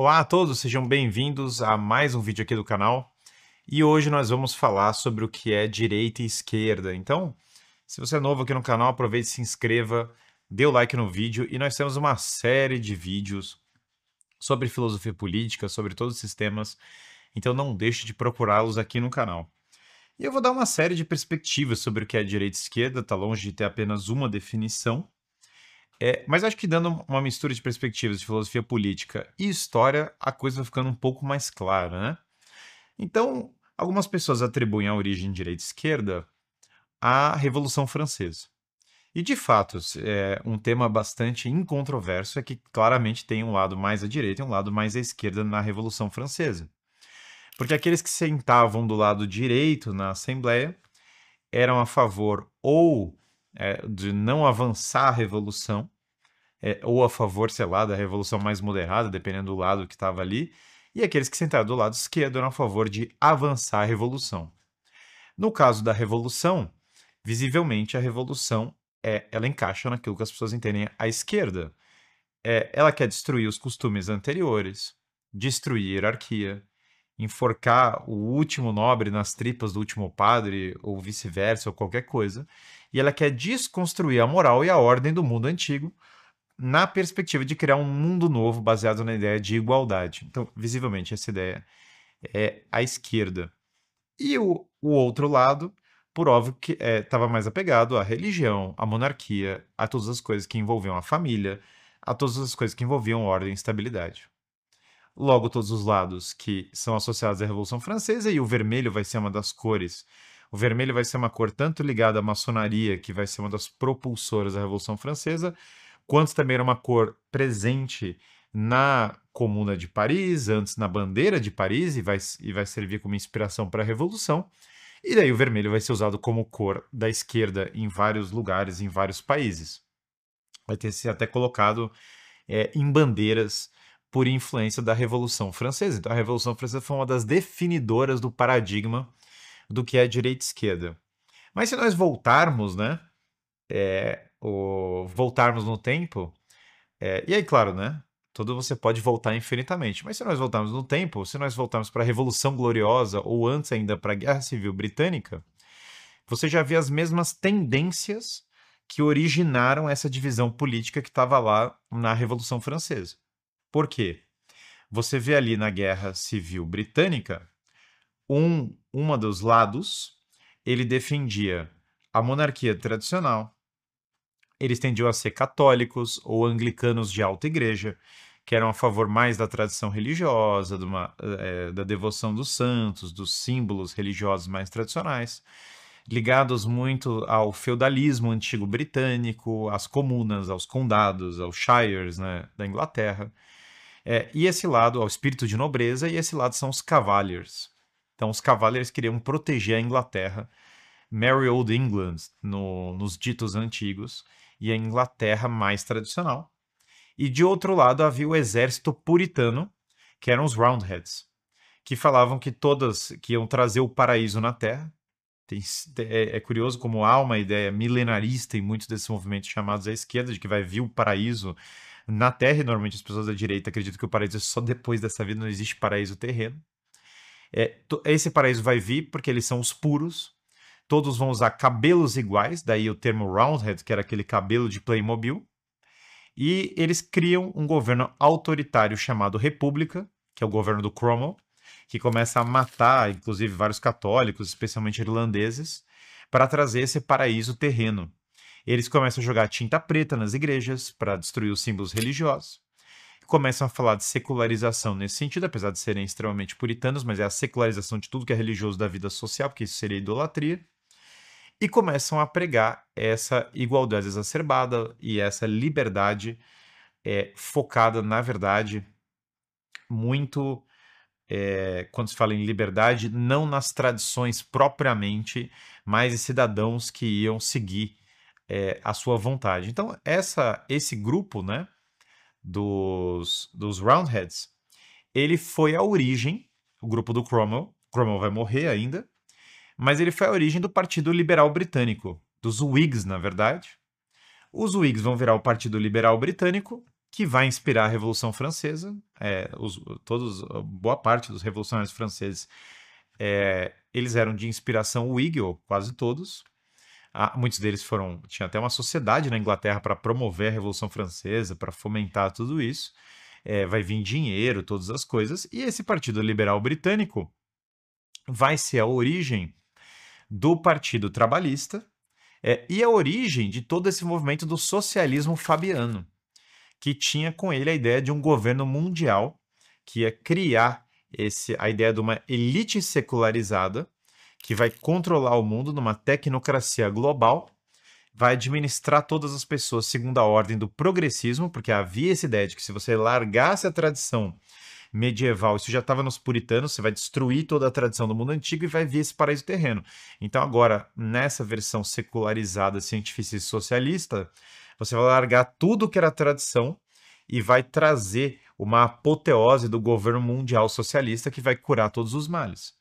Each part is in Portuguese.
Olá a todos, sejam bem-vindos a mais um vídeo aqui do canal. E hoje nós vamos falar sobre o que é direita e esquerda. Então, se você é novo aqui no canal, aproveite e se inscreva, dê o like no vídeo. E nós temos uma série de vídeos sobre filosofia política, sobre todos os sistemas. Então não deixe de procurá-los aqui no canal. E eu vou dar uma série de perspectivas sobre o que é direita e esquerda, tá longe de ter apenas uma definição. Mas acho que dando uma mistura de perspectivas de filosofia política e história, a coisa vai ficando um pouco mais clara, né? Então, algumas pessoas atribuem a origem direita e esquerda à Revolução Francesa. E, de fato, um tema bastante incontroverso é que claramente tem um lado mais à direita e um lado mais à esquerda na Revolução Francesa. Porque aqueles que sentavam do lado direito na Assembleia eram a favor de não avançar a Revolução, ou a favor, sei lá, da revolução mais moderada, dependendo do lado que estava ali, e aqueles que sentaram do lado esquerdo eram a favor de avançar a revolução. No caso da revolução, visivelmente a revolução ela encaixa naquilo que as pessoas entendem à esquerda. Ela quer destruir os costumes anteriores, destruir a hierarquia, enforcar o último nobre nas tripas do último padre, ou vice-versa, ou qualquer coisa, e ela quer desconstruir a moral e a ordem do mundo antigo, na perspectiva de criar um mundo novo baseado na ideia de igualdade. Então, visivelmente, essa ideia é a esquerda. E o outro lado, por óbvio, que estava mais apegado à religião, à monarquia, a todas as coisas que envolviam a família, a todas as coisas que envolviam ordem e estabilidade. Logo, todos os lados que são associados à Revolução Francesa, e o vermelho vai ser uma das cores. O vermelho vai ser uma cor tanto ligada à maçonaria, que vai ser uma das propulsoras da Revolução Francesa, quanto também era uma cor presente na Comuna de Paris, antes na bandeira de Paris, e vai servir como inspiração para a Revolução. E daí o vermelho vai ser usado como cor da esquerda em vários lugares, em vários países. Vai ter sido até colocado em bandeiras por influência da Revolução Francesa. Então a Revolução Francesa foi uma das definidoras do paradigma do que é direita e esquerda. Mas se nós voltarmos, né, voltarmos no tempo, e aí, claro, né? Tudo você pode voltar infinitamente. Mas se nós voltarmos no tempo, se nós voltarmos para a Revolução Gloriosa ou antes ainda para a Guerra Civil Britânica, você já vê as mesmas tendências que originaram essa divisão política que estava lá na Revolução Francesa. Por quê? Você vê ali na Guerra Civil Britânica, uma dos lados, ele defendia a monarquia tradicional, eles tendiam a ser católicos ou anglicanos de alta igreja, que eram a favor mais da tradição religiosa, da devoção dos santos, dos símbolos religiosos mais tradicionais, ligados muito ao feudalismo antigo britânico, às comunas, aos condados, aos shires, né, da Inglaterra. E esse lado, ao espírito de nobreza, e esse lado são os Cavaliers. Então, os Cavaliers queriam proteger a Inglaterra, Merry Old England, nos ditos antigos, e a Inglaterra mais tradicional. E de outro lado havia o exército puritano, que eram os Roundheads, que falavam que iam trazer o paraíso na Terra. É curioso como há uma ideia milenarista em muitos desses movimentos chamados à esquerda, de que vai vir o paraíso na Terra, e normalmente as pessoas da direita acreditam que o paraíso é só depois dessa vida, não existe paraíso terreno. Esse paraíso vai vir porque eles são os puros, todos vão usar cabelos iguais, daí o termo Roundhead, que era aquele cabelo de Playmobil, e eles criam um governo autoritário chamado República, que é o governo do Cromwell, que começa a matar, inclusive, vários católicos, especialmente irlandeses, para trazer esse paraíso terreno. Eles começam a jogar tinta preta nas igrejas para destruir os símbolos religiosos. Começam a falar de secularização nesse sentido, apesar de serem extremamente puritanos, mas é a secularização de tudo que é religioso da vida social, porque isso seria idolatria. E começam a pregar essa igualdade exacerbada e essa liberdade focada, na verdade, muito, quando se fala em liberdade, não nas tradições propriamente, mas em cidadãos que iam seguir a sua vontade. Então, esse grupo, né, dos Roundheads, ele foi a origem, o grupo do Cromwell. Cromwell vai morrer ainda, mas ele foi a origem do Partido Liberal Britânico, dos Whigs, na verdade. Os Whigs vão virar o Partido Liberal Britânico, que vai inspirar a Revolução Francesa. Boa parte dos revolucionários franceses, eles eram de inspiração Whig, ou quase todos. Muitos deles tinha até uma sociedade na Inglaterra para promover a Revolução Francesa, para fomentar tudo isso. Vai vir dinheiro, todas as coisas. E esse Partido Liberal Britânico vai ser a origem do Partido Trabalhista e a origem de todo esse movimento do socialismo fabiano, que tinha com ele a ideia de um governo mundial que ia criar a ideia de uma elite secularizada que vai controlar o mundo numa tecnocracia global, vai administrar todas as pessoas segundo a ordem do progressismo, porque havia essa ideia de que se você largasse a tradição medieval, isso já estava nos puritanos, você vai destruir toda a tradição do mundo antigo e vai vir esse paraíso terreno. Então agora, nessa versão secularizada, científica e socialista, você vai largar tudo que era tradição e vai trazer uma apoteose do governo mundial socialista que vai curar todos os males.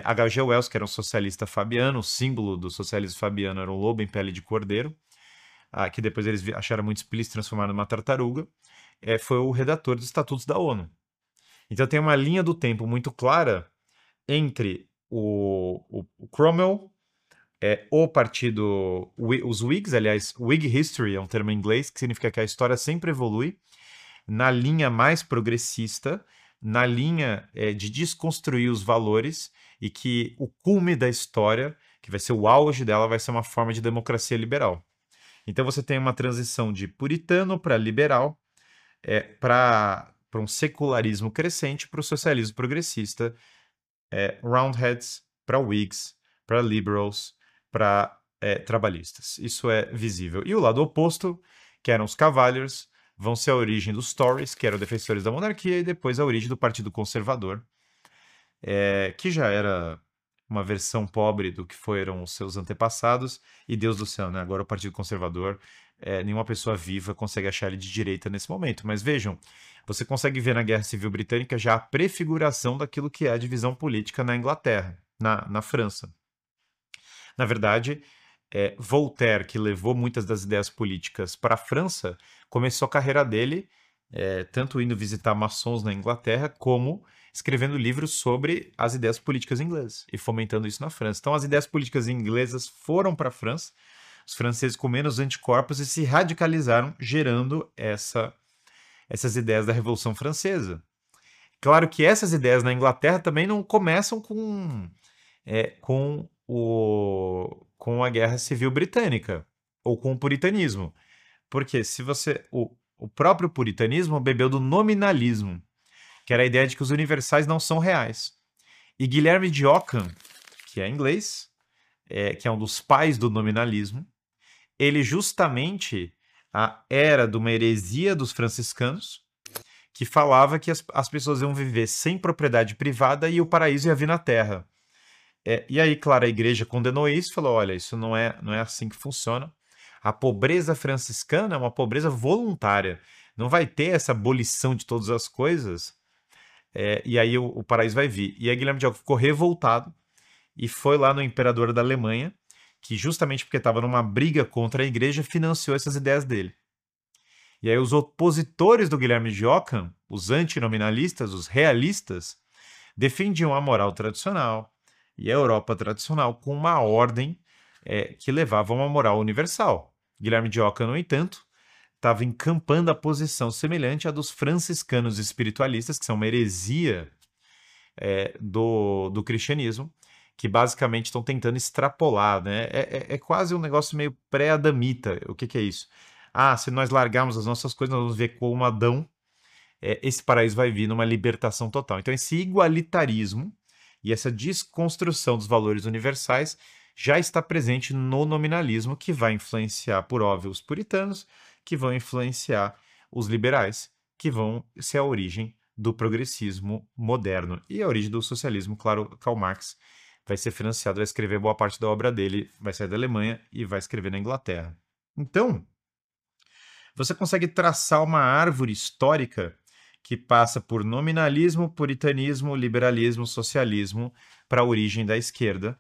H.G. Wells, que era um socialista fabiano, o símbolo do socialismo fabiano era um lobo em pele de cordeiro, que depois eles acharam muito explícito e transformaram numa tartaruga, foi o redator dos Estatutos da ONU. Então tem uma linha do tempo muito clara entre o Cromwell, o partido, os Whigs, aliás, Whig History é um termo em inglês que significa que a história sempre evolui, na linha mais progressista, na linha de desconstruir os valores e que o cume da história, que vai ser o auge dela, vai ser uma forma de democracia liberal. Então você tem uma transição de puritano para liberal, para um secularismo crescente, para o socialismo progressista, Roundheads para Whigs, para liberals, para trabalhistas. Isso é visível. E o lado oposto, que eram os Cavaliers, vão ser a origem dos Tories, que eram defensores da monarquia, e depois a origem do Partido Conservador, que já era uma versão pobre do que foram os seus antepassados, e Deus do céu, né? Agora o Partido Conservador, nenhuma pessoa viva consegue achar ele de direita nesse momento. Mas vejam, você consegue ver na Guerra Civil Britânica já a prefiguração daquilo que é a divisão política na Inglaterra, na França. Na verdade, Voltaire, que levou muitas das ideias políticas para a França, começou a carreira dele tanto indo visitar maçons na Inglaterra, como escrevendo livros sobre as ideias políticas inglesas e fomentando isso na França. Então, as ideias políticas inglesas foram para a França, os franceses com menos anticorpos e se radicalizaram, gerando essas ideias da Revolução Francesa. Claro que essas ideias na Inglaterra também não começam com a Guerra Civil Britânica ou com o puritanismo. Porque se você o próprio puritanismo bebeu do nominalismo, que era a ideia de que os universais não são reais. E Guilherme de Ockham, que é inglês, que é um dos pais do nominalismo, ele justamente era de uma heresia dos franciscanos, que falava que as pessoas iam viver sem propriedade privada e o paraíso ia vir na terra. E aí, claro, a igreja condenou isso e falou, olha, isso não é assim que funciona. A pobreza franciscana é uma pobreza voluntária. Não vai ter essa abolição de todas as coisas, e aí o paraíso vai vir. E aí Guilherme de Ockham ficou revoltado e foi lá no imperador da Alemanha, que justamente porque estava numa briga contra a igreja, financiou essas ideias dele. E aí os opositores do Guilherme de Ockham, os antinominalistas, os realistas, defendiam a moral tradicional e a Europa tradicional com uma ordem que levava a uma moral universal. Guilherme de Ockham, no entanto, estava encampando a posição semelhante à dos franciscanos espiritualistas, que são uma heresia do cristianismo, que basicamente estão tentando extrapolar, né? É quase um negócio meio pré-adamita. O que é isso? Se nós largarmos as nossas coisas, nós vamos ver como Adão, esse paraíso vai vir numa libertação total. Então, esse igualitarismo e essa desconstrução dos valores universais já está presente no nominalismo, que vai influenciar, por óbvio, os puritanos, que vão influenciar os liberais, que vão ser a origem do progressismo moderno. E a origem do socialismo, claro, Karl Marx vai ser financiado, vai escrever boa parte da obra dele, vai sair da Alemanha e vai escrever na Inglaterra. Então, você consegue traçar uma árvore histórica que passa por nominalismo, puritanismo, liberalismo, socialismo, para a origem da esquerda,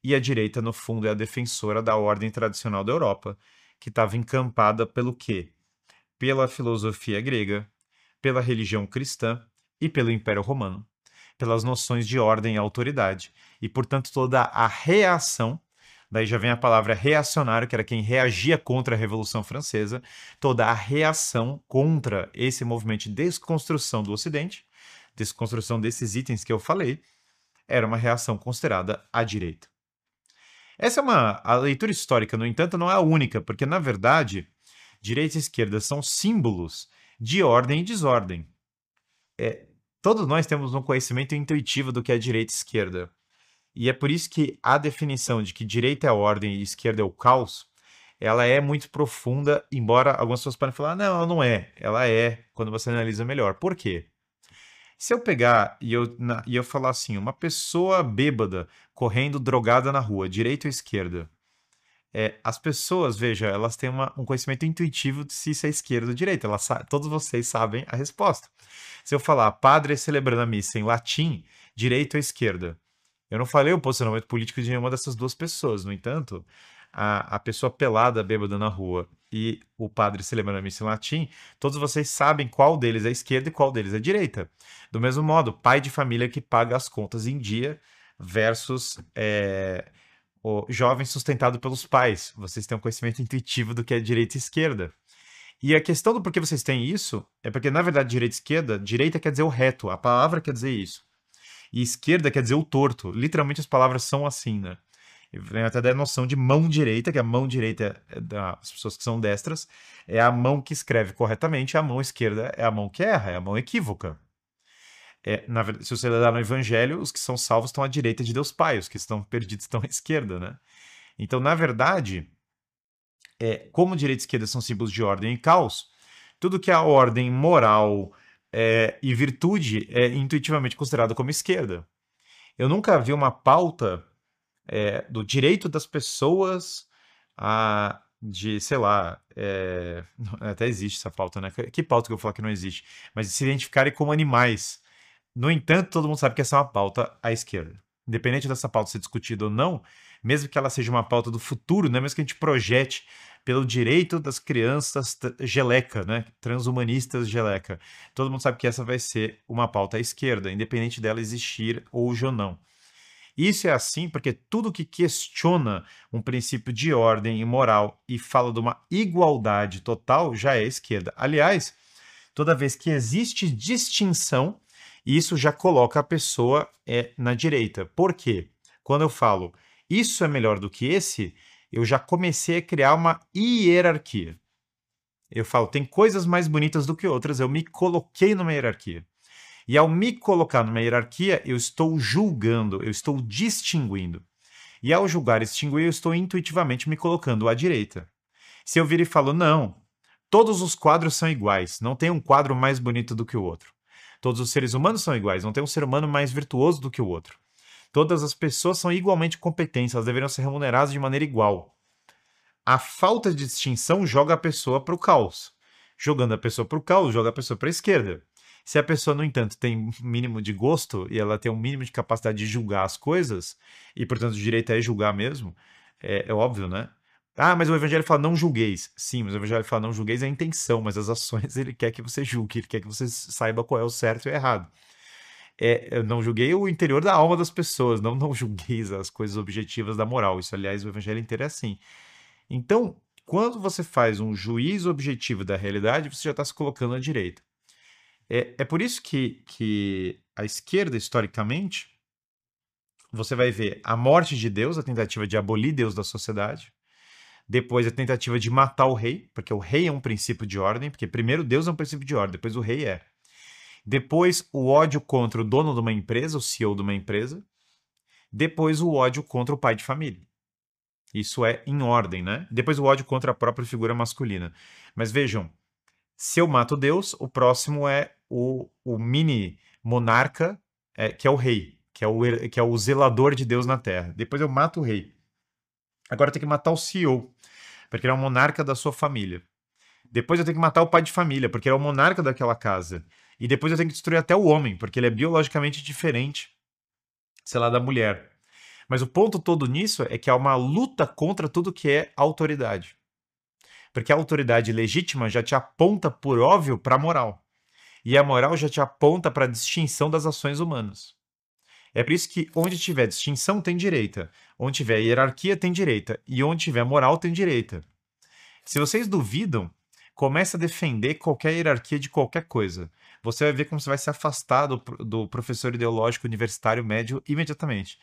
e a direita, no fundo, é a defensora da ordem tradicional da Europa, que estava encampada pelo quê? pela filosofia grega, pela religião cristã e pelo Império Romano, pelas noções de ordem e autoridade, e, portanto, toda a reação, daí já vem a palavra reacionário, que era quem reagia contra a Revolução Francesa, toda a reação contra esse movimento de desconstrução do Ocidente, desconstrução desses itens que eu falei, era uma reação considerada à direita. Essa é a leitura histórica, no entanto, não é a única, porque, na verdade, direita e esquerda são símbolos de ordem e desordem. Todos nós temos um conhecimento intuitivo do que é direita e esquerda. E é por isso que a definição de que direita é a ordem e esquerda é o caos, ela é muito profunda, embora algumas pessoas podem falar, não, ela não é. Ela é, quando você analisa melhor. Por quê? Se eu pegar e eu falar assim, uma pessoa bêbada correndo drogada na rua, direita ou esquerda? As pessoas, veja, elas têm um conhecimento intuitivo de se isso é esquerda ou direita. Todos vocês sabem a resposta. Se eu falar padre celebrando a missa em latim, direita ou esquerda? Eu não falei o posicionamento político de nenhuma dessas duas pessoas. No entanto, a pessoa pelada, bêbada na rua e o padre celebrando a missa em latim, todos vocês sabem qual deles é esquerda e qual deles é direita. Do mesmo modo, pai de família que paga as contas em dia versus o jovem sustentado pelos pais. Vocês têm um conhecimento intuitivo do que é direita e esquerda. E a questão do porquê vocês têm isso é porque, na verdade, direita e esquerda, direita quer dizer o reto, a palavra quer dizer isso. E esquerda quer dizer o torto. Literalmente as palavras são assim, né? Vem até da noção de mão direita, que a mão direita das pessoas que são destras é a mão que escreve corretamente, a mão esquerda é a mão que erra, é a mão equívoca. Na verdade, se você olhar no Evangelho, os que são salvos estão à direita de Deus Pai, os que estão perdidos estão à esquerda, né? Então, na verdade, como direita e esquerda são símbolos de ordem e caos, tudo que é a ordem moral e virtude é intuitivamente considerado como esquerda. Eu nunca vi uma pauta do direito das pessoas sei lá, até existe essa pauta, né? Que pauta que eu vou falar que não existe? Mas de se identificarem como animais. No entanto, todo mundo sabe que essa é uma pauta à esquerda. Independente dessa pauta ser discutida ou não, mesmo que ela seja uma pauta do futuro, né? Mesmo que a gente projete pelo direito das crianças geleca, né? Transhumanistas geleca. Todo mundo sabe que essa vai ser uma pauta à esquerda, independente dela existir hoje ou não. Isso é assim porque tudo que questiona um princípio de ordem e moral e fala de uma igualdade total já é esquerda. Aliás, toda vez que existe distinção, isso já coloca a pessoa na direita. Por quê? Quando eu falo isso é melhor do que esse, eu já comecei a criar uma hierarquia. Eu falo, tem coisas mais bonitas do que outras, eu me coloquei numa hierarquia. E ao me colocar numa hierarquia, eu estou julgando, eu estou distinguindo. E ao julgar e distinguir, eu estou intuitivamente me colocando à direita. Se eu vir e falo, não, todos os quadros são iguais, não tem um quadro mais bonito do que o outro. Todos os seres humanos são iguais, não tem um ser humano mais virtuoso do que o outro. Todas as pessoas são igualmente competentes, elas deveriam ser remuneradas de maneira igual. A falta de distinção joga a pessoa para o caos. Jogando a pessoa para o caos, joga a pessoa para a esquerda. Se a pessoa, no entanto, tem um mínimo de gosto e ela tem um mínimo de capacidade de julgar as coisas, e, portanto, o direito é julgar mesmo, é óbvio, né? Ah, mas o Evangelho fala não julgueis. Sim, mas o Evangelho fala não julgueis é a intenção, mas as ações ele quer que você julgue, ele quer que você saiba qual é o certo e o errado. Eu não julguei o interior da alma das pessoas, não julgueis as coisas objetivas da moral. Isso, aliás, o Evangelho inteiro é assim. Então, quando você faz um juízo objetivo da realidade, você já está se colocando à direita. É por isso que a esquerda, historicamente, você vai ver a morte de Deus, a tentativa de abolir Deus da sociedade, depois a tentativa de matar o rei, porque o rei é um princípio de ordem, porque primeiro Deus é um princípio de ordem, depois o rei é. Depois o ódio contra o dono de uma empresa, o CEO de uma empresa, depois o ódio contra o pai de família. Isso é em ordem, né? Depois o ódio contra a própria figura masculina. Mas vejam, se eu mato Deus, o próximo é o mini monarca, que é o rei, que é o zelador de Deus na Terra. Depois eu mato o rei. Agora eu tenho que matar o CEO, porque ele é o monarca da sua família. Depois eu tenho que matar o pai de família, porque ele é o monarca daquela casa. E depois eu tenho que destruir até o homem, porque ele é biologicamente diferente, sei lá, da mulher. Mas o ponto todo nisso é que há uma luta contra tudo que é autoridade. Porque a autoridade legítima já te aponta, por óbvio, para a moral. E a moral já te aponta para a distinção das ações humanas. É por isso que onde tiver distinção tem direita, onde tiver hierarquia tem direita, e onde tiver moral tem direita. Se vocês duvidam, comece a defender qualquer hierarquia de qualquer coisa. Você vai ver como você vai se afastar do professor ideológico universitário médio imediatamente.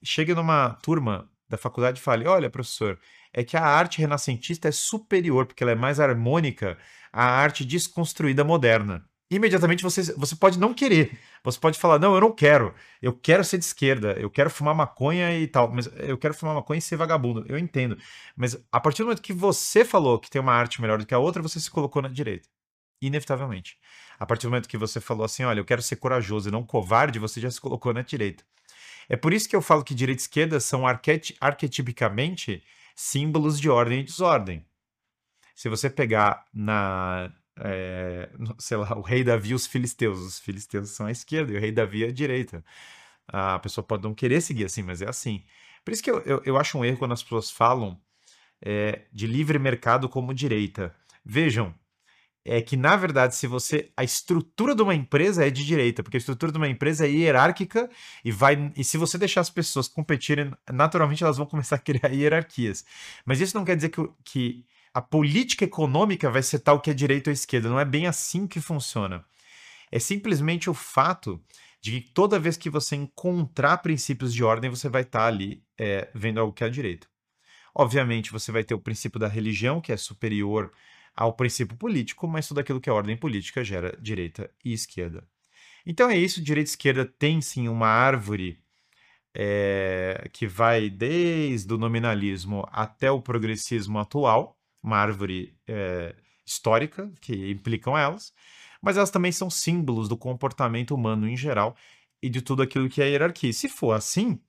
Chega numa turma da faculdade e fale: olha, professor, é que a arte renascentista é superior, porque ela é mais harmônica à arte desconstruída moderna. Imediatamente você pode não querer. Você pode falar: não, eu quero ser de esquerda, eu quero fumar maconha e tal, mas eu quero fumar maconha e ser vagabundo. Eu entendo. Mas a partir do momento que você falou que tem uma arte melhor do que a outra, você se colocou na direita. Inevitavelmente. A partir do momento que você falou assim: olha, eu quero ser corajoso e não covarde, você já se colocou na direita. É por isso que eu falo que direita e esquerda são arquetipicamente símbolos de ordem e desordem. Se você pegar sei lá, o rei Davi e os filisteus são à esquerda e o rei Davi à direita. A pessoa pode não querer seguir assim, mas é assim. Por isso que eu acho um erro quando as pessoas falam de livre mercado como direita. Vejam, é que na verdade, a estrutura de uma empresa é de direita, porque a estrutura de uma empresa é hierárquica e se você deixar as pessoas competirem, naturalmente elas vão começar a criar hierarquias. Mas isso não quer dizer que a política econômica vai ser tal que é direita ou esquerda. Não é bem assim que funciona. É simplesmente o fato de que toda vez que você encontrar princípios de ordem, você vai estar ali vendo algo que é direito. Obviamente, você vai ter o princípio da religião, que é superior ao princípio político, mas tudo aquilo que é ordem política gera direita e esquerda. Então é isso, direita e esquerda tem sim uma árvore que vai desde o nominalismo até o progressismo atual, uma árvore histórica que implicam elas, mas elas também são símbolos do comportamento humano em geral e de tudo aquilo que é hierarquia. E se for assim,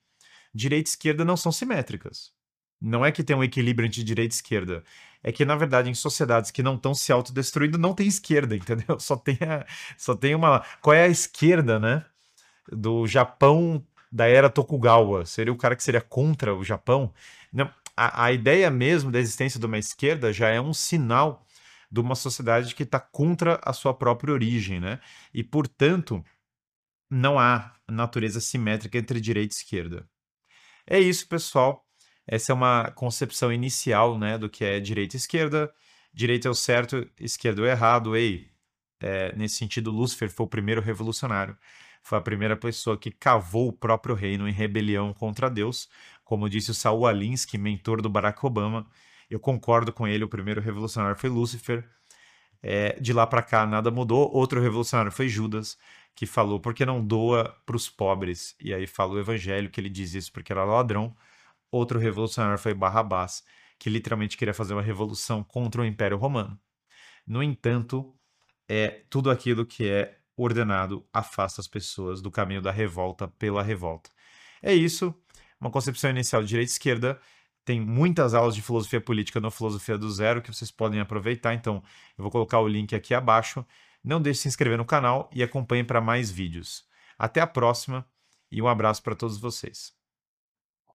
direita e esquerda não são simétricas. Não é que tem um equilíbrio entre direita e esquerda. É que, na verdade, em sociedades que não estão se autodestruindo, não tem esquerda, entendeu? Só tem uma. Qual é a esquerda, né? Do Japão da era Tokugawa. Seria o cara que seria contra o Japão. Não, a ideia mesmo da existência de uma esquerda já é um sinal de uma sociedade que está contra a sua própria origem, né? E, portanto, não há natureza simétrica entre direita e esquerda. É isso, pessoal. Essa é uma concepção inicial, né, do que é direita e esquerda. Direita é o certo, esquerda é o errado. Ei, nesse sentido, Lúcifer foi o primeiro revolucionário. Foi a primeira pessoa que cavou o próprio reino em rebelião contra Deus. Como disse o Saul Alinsky, mentor do Barack Obama. Eu concordo com ele, o primeiro revolucionário foi Lúcifer. De lá para cá nada mudou. Outro revolucionário foi Judas, que falou: por que não doa para os pobres? E aí fala o evangelho que ele diz isso porque era ladrão. Outro revolucionário foi Barrabás, que literalmente queria fazer uma revolução contra o Império Romano. No entanto, tudo aquilo que é ordenado afasta as pessoas do caminho da revolta pela revolta. É isso, uma concepção inicial de direita e esquerda. Tem muitas aulas de filosofia política no Filosofia do Zero que vocês podem aproveitar, então eu vou colocar o link aqui abaixo. Não deixe de se inscrever no canal e acompanhe para mais vídeos. Até a próxima e um abraço para todos vocês.